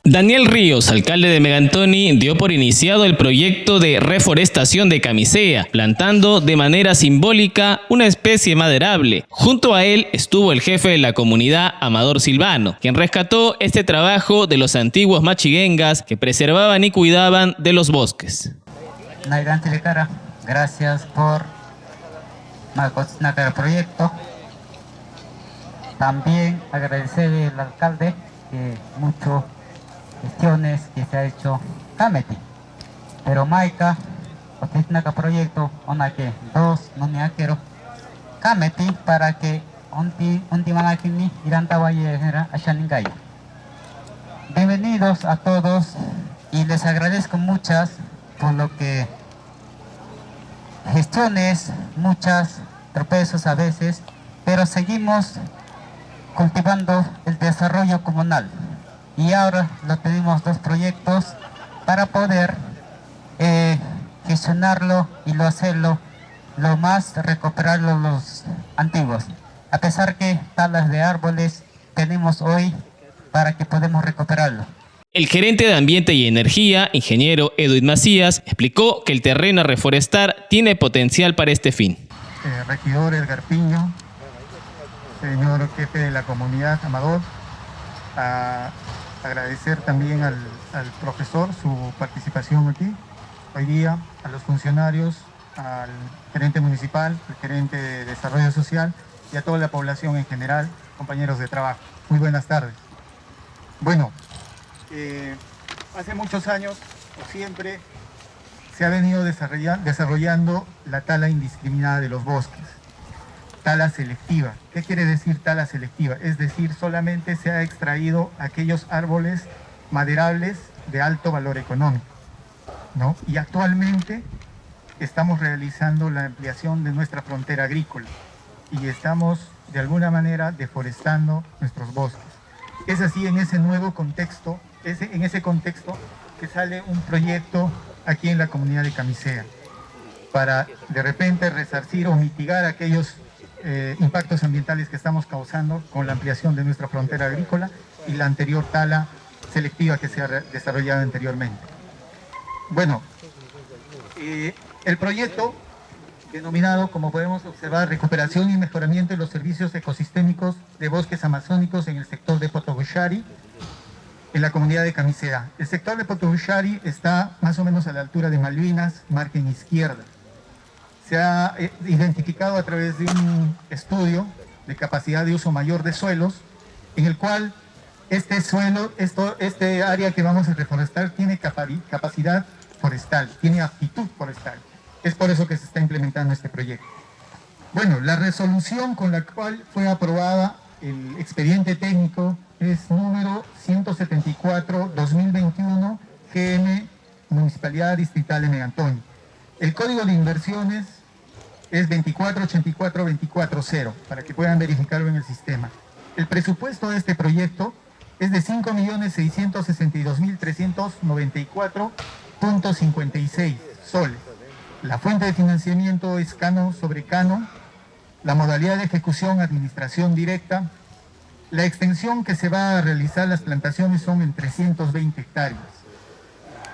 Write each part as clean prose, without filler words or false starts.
Daniel Ríos, alcalde de Megantoni, dio por iniciado el proyecto de reforestación de Camisea, plantando de manera simbólica una especie maderable. Junto a él estuvo el jefe de la comunidad, Amador Silvano, quien rescató este trabajo de los antiguos machiguengas que preservaban y cuidaban de los bosques. Gracias por el proyecto. También agradecer al alcalde que muchas gestiones que se ha hecho Kameti. Pero Maika, el proyecto, que dos no me quiero Kameti para que ontimanakini irantawaye ashaningaya. Bienvenidos a todos y les agradezco muchas por lo que gestiones, muchas tropezos a veces, pero seguimos cultivando el desarrollo comunal. Y ahora lo tenemos dos proyectos para poder gestionarlo y hacerlo lo más recuperarlo los antiguos. A pesar que talas de árboles tenemos hoy para que podamos recuperarlo. El gerente de Ambiente y Energía, ingeniero Edwin Macías, explicó que el terreno a reforestar tiene potencial para este fin. Regidor Edgar Piño, señor jefe de la comunidad Amador, agradecer también al profesor su participación aquí hoy día, a los funcionarios, al gerente municipal, al gerente de desarrollo social y a toda la población en general, compañeros de trabajo. Muy buenas tardes. Bueno, hace muchos años, o siempre, se ha venido desarrollando la tala indiscriminada de los bosques. Tala selectiva. ¿Qué quiere decir tala selectiva? Es decir, solamente se ha extraído aquellos árboles maderables de alto valor económico, ¿no? Y actualmente estamos realizando la ampliación de nuestra frontera agrícola y estamos de alguna manera deforestando nuestros bosques. Es así en ese nuevo contexto, en ese contexto que sale un proyecto aquí en la comunidad de Camisea para de repente resarcir o mitigar aquellos impactos ambientales que estamos causando con la ampliación de nuestra frontera agrícola y la anterior tala selectiva que se ha desarrollado anteriormente. Bueno, el proyecto denominado, como podemos observar, recuperación y mejoramiento de los servicios ecosistémicos de bosques amazónicos en el sector de Potobuchari, en la comunidad de Camisea. El sector de Potobuchari está más o menos a la altura de Malvinas, margen izquierda. Se ha identificado a través de un estudio de capacidad de uso mayor de suelos, en el cual este área que vamos a reforestar tiene capacidad forestal, tiene aptitud forestal. Es por eso que se está implementando este proyecto. Bueno, la resolución con la cual fue aprobada el expediente técnico es número 174-2021 GM Municipalidad Distrital de Megantoni. El código de inversiones es 2484240, para que puedan verificarlo en el sistema. El presupuesto de este proyecto es de 5.662.394.56 soles. La fuente de financiamiento es Cano sobre Cano. La modalidad de ejecución, administración directa. La extensión que se va a realizar las plantaciones son en 320 hectáreas.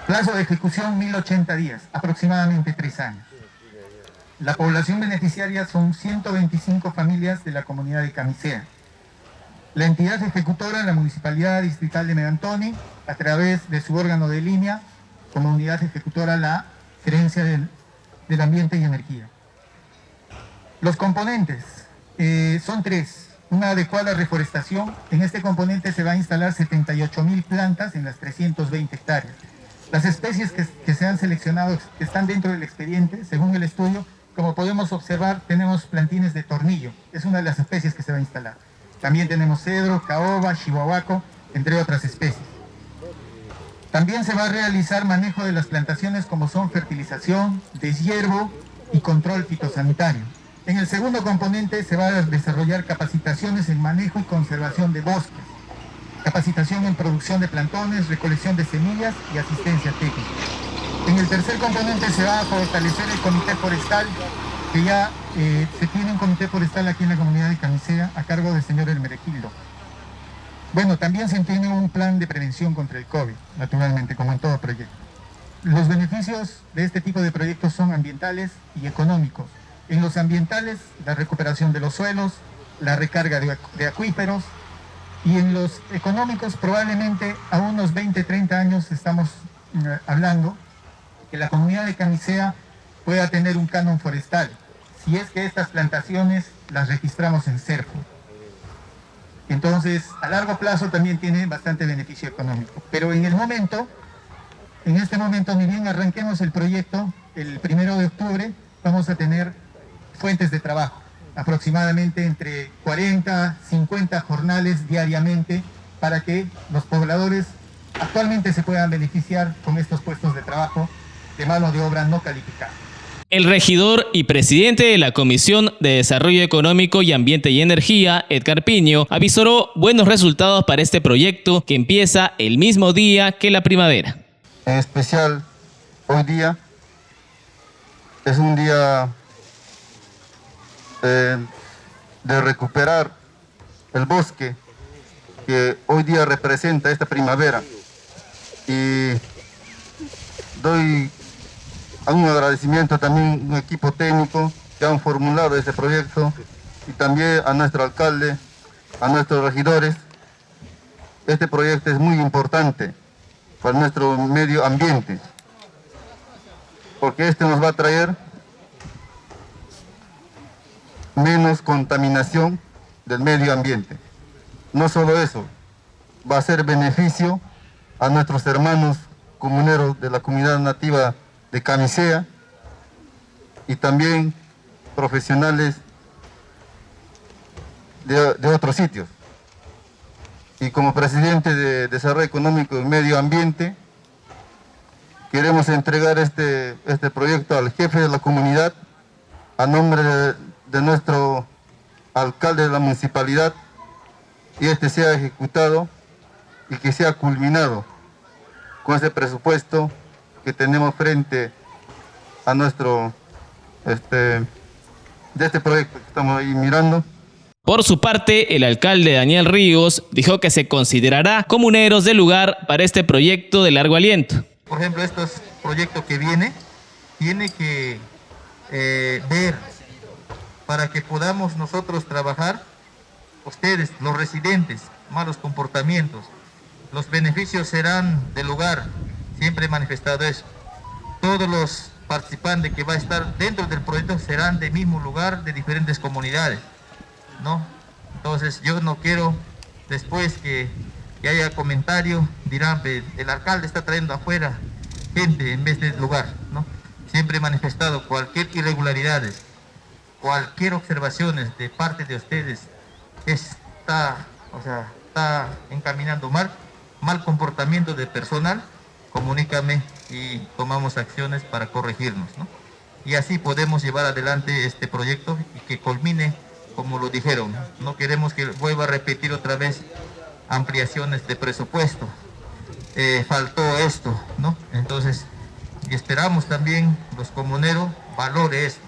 Plazo de ejecución 1080 días, aproximadamente 3 años. La población beneficiaria son 125 familias de la comunidad de Camisea. La entidad ejecutora, la Municipalidad Distrital de Megantoni, a través de su órgano de línea, como unidad ejecutora la Gerencia del Ambiente y Energía. Los componentes son 3. Una adecuada reforestación. En este componente se va a instalar 78.000 plantas en las 320 hectáreas. Las especies que se han seleccionado, que están dentro del expediente, según el estudio, como podemos observar, tenemos plantines de tornillo. Es una de las especies que se va a instalar. También tenemos cedro, caoba, chihuahuaco, entre otras especies. También se va a realizar manejo de las plantaciones como son fertilización, deshiervo y control fitosanitario. En el segundo componente se va a desarrollar capacitaciones en manejo y conservación de bosques, capacitación en producción de plantones, recolección de semillas y asistencia técnica. En el tercer componente se va a fortalecer el comité forestal, que ya se tiene un comité forestal aquí en la comunidad de Camisea a cargo del señor Hermeregildo. Bueno, también se tiene un plan de prevención contra el COVID, naturalmente, como en todo proyecto. Los beneficios de este tipo de proyectos son ambientales y económicos. En los ambientales, la recuperación de los suelos, la recarga de acuíferos, y en los económicos probablemente a unos 20, 30 años estamos hablando que la comunidad de Camisea pueda tener un canon forestal, si es que estas plantaciones las registramos en CERFO. Entonces, a largo plazo también tiene bastante beneficio económico. Pero en este momento, ni bien arranquemos el proyecto, el 1 de octubre, vamos a tener fuentes de trabajo, aproximadamente entre 40, 50 jornales diariamente, para que los pobladores actualmente se puedan beneficiar con estos puestos de trabajo de mano de obra no calificada. El regidor y presidente de la Comisión de Desarrollo Económico y Ambiente y Energía, Edgar Piño, avisoró buenos resultados para este proyecto que empieza el mismo día que la primavera. En especial, hoy día es un día de recuperar el bosque que hoy día representa esta primavera. Y doy un agradecimiento también a un equipo técnico que han formulado este proyecto y también a nuestro alcalde, a nuestros regidores. Este proyecto es muy importante para nuestro medio ambiente, porque este nos va a traer menos contaminación del medio ambiente. No solo eso, va a ser beneficio a nuestros hermanos comuneros de la comunidad nativa de Camisea y también profesionales de otros sitios. Y como presidente de Desarrollo Económico y Medio Ambiente, queremos entregar este proyecto al jefe de la comunidad a nombre de nuestro alcalde de la municipalidad, y este sea ejecutado y que sea culminado con ese presupuesto que tenemos frente a nuestro de este proyecto que estamos ahí mirando. Por su parte, el alcalde Daniel Ríos dijo que se considerará comuneros del lugar para este proyecto de largo aliento. Por ejemplo, estos proyectos que tiene que ver para que podamos nosotros trabajar, ustedes, los residentes, malos comportamientos, los beneficios serán del lugar, siempre he manifestado eso. Todos los participantes que van a estar dentro del proyecto serán del mismo lugar, de diferentes comunidades, ¿no? Entonces yo no quiero después que haya comentario, dirán, el alcalde está trayendo afuera gente en vez del lugar, ¿no? Siempre he manifestado cualquier irregularidades, cualquier observaciones de parte de ustedes está encaminando mal comportamiento de personal, comunícame y tomamos acciones para corregirnos, ¿no? Y así podemos llevar adelante este proyecto y que culmine como lo dijeron. No queremos que vuelva a repetir otra vez ampliaciones de presupuesto. Faltó esto, ¿no? Entonces, y esperamos también los comuneros valoren esto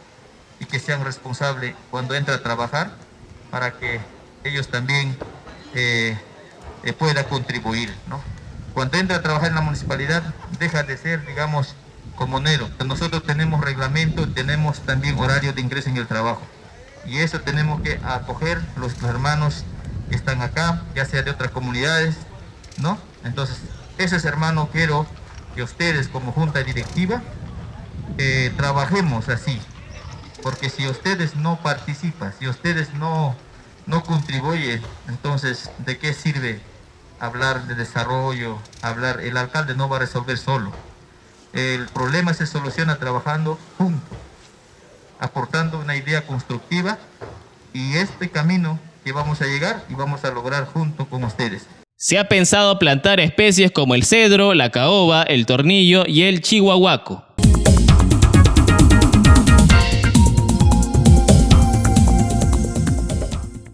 y que sean responsables cuando entren a trabajar para que ellos también puedan contribuir, ¿no? Cuando entra a trabajar en la municipalidad, deja de ser, digamos, comunero. Nosotros tenemos reglamento, tenemos también horario de ingreso en el trabajo. Y eso tenemos que acoger los hermanos que están acá, ya sea de otras comunidades, ¿no? Entonces, esos hermanos quiero que ustedes como junta directiva trabajemos así. Porque si ustedes no participan, si ustedes no contribuyen, entonces, ¿de qué sirve hablar de desarrollo? El alcalde no va a resolver solo. El problema se soluciona trabajando juntos, aportando una idea constructiva, y este camino que vamos a llegar y vamos a lograr junto con ustedes. Se ha pensado plantar especies como el cedro, la caoba, el tornillo y el chihuahuaco.